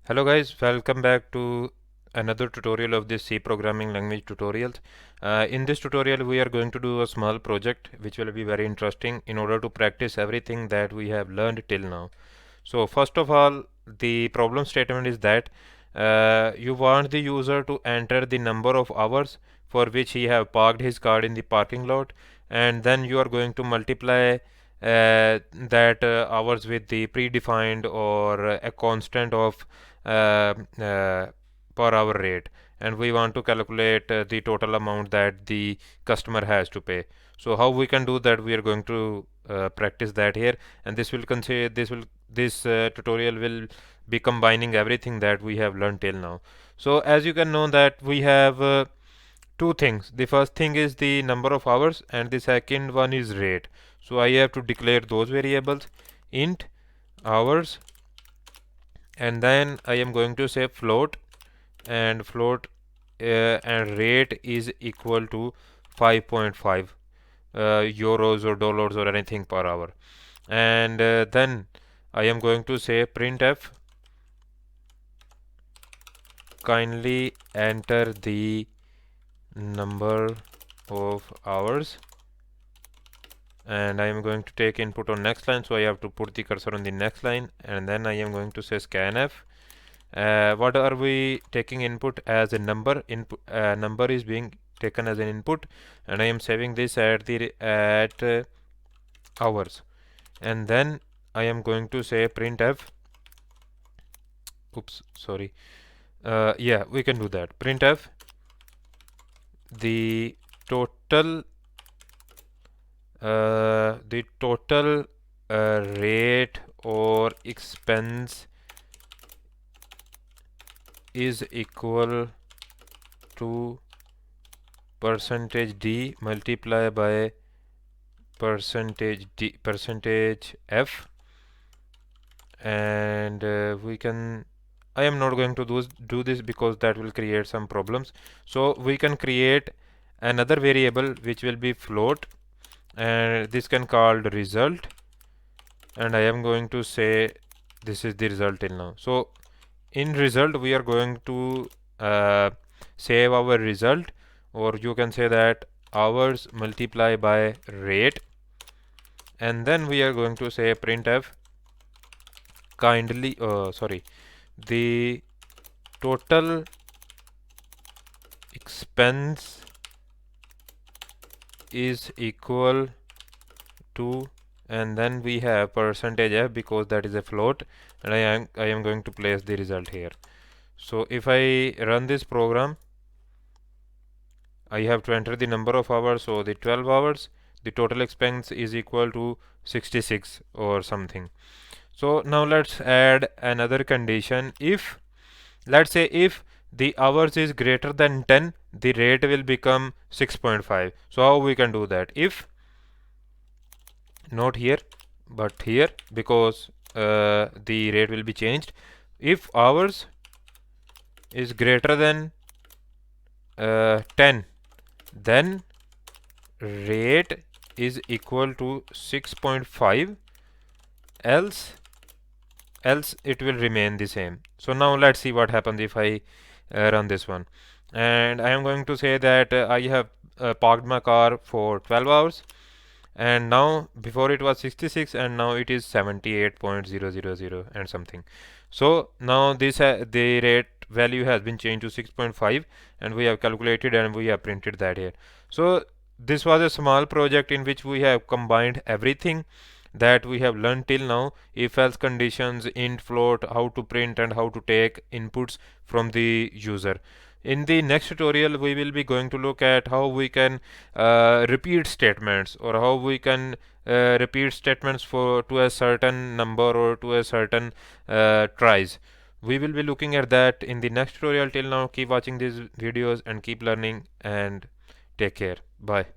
Hello guys, welcome back to another tutorial of this C programming language tutorials. In this tutorial we are going to do a small project which will be very interesting in order to practice everything that we have learned till now. So first of all, the problem statement is that you want the user to enter the number of hours for which he have parked his car in the parking lot, and then you are going to multiply that hours with the predefined or a constant of uh, uh, per hour rate, and we want to calculate the total amount that the customer has to pay. So how we can do that, we are going to practice that here, and this tutorial will be combining everything that we have learned till now. So as you can know that we have two things. The first thing is the number of hours and the second one is rate. So I have to declare those variables, int hours, and then I am going to say float, and and rate is equal to 5.5 euros or dollars or anything per hour. And then I am going to say printf kindly enter the number of hours, and I am going to take input on next line, so I have to put the cursor on the next line, and then I am going to say scanf. What are we taking input as a number? Number is being taken as an input, and I am saving this at hours, and then I am going to say printf. Oops, sorry. Yeah, we can do that. Printf the total rate or expense is equal to percentage d multiply by percentage f, and we can I am not going to do this because that will create some problems. So we can create another variable which will be float, and this can called result, and I am going to say this is the result till now. So in result we are going to save our result, or you can say that hours multiply by rate, and then we are going to say printf kindly the total expense is equal to, and then we have percentage f because that is a float, and I am going to place the result here. So if I run this program, I have to enter the number of hours, so the 12 hours, the total expense is equal to 66 or something. So now let's add another condition. If let's say if the hours is greater than 10, the rate will become 6.5. So how we can do that? If not here but here, because the rate will be changed. If hours is greater than 10, then rate is equal to 6.5, else it will remain the same. So now let's see what happens if I run this one, and I am going to say that I have parked my car for 12 hours, and now before it was 66 and now it is 78.000 and something. So now the rate value has been changed to 6.5, and we have calculated and we have printed that here. So this was a small project in which we have combined everything that we have learned till now: if else conditions, int, float, how to print and how to take inputs from the user. In the next tutorial we will be going to look at how we can repeat statements, or how we can repeat statements for to a certain number or to a certain tries. We will be looking at that in the next tutorial. Till now, keep watching these videos and keep learning, and take care. Bye.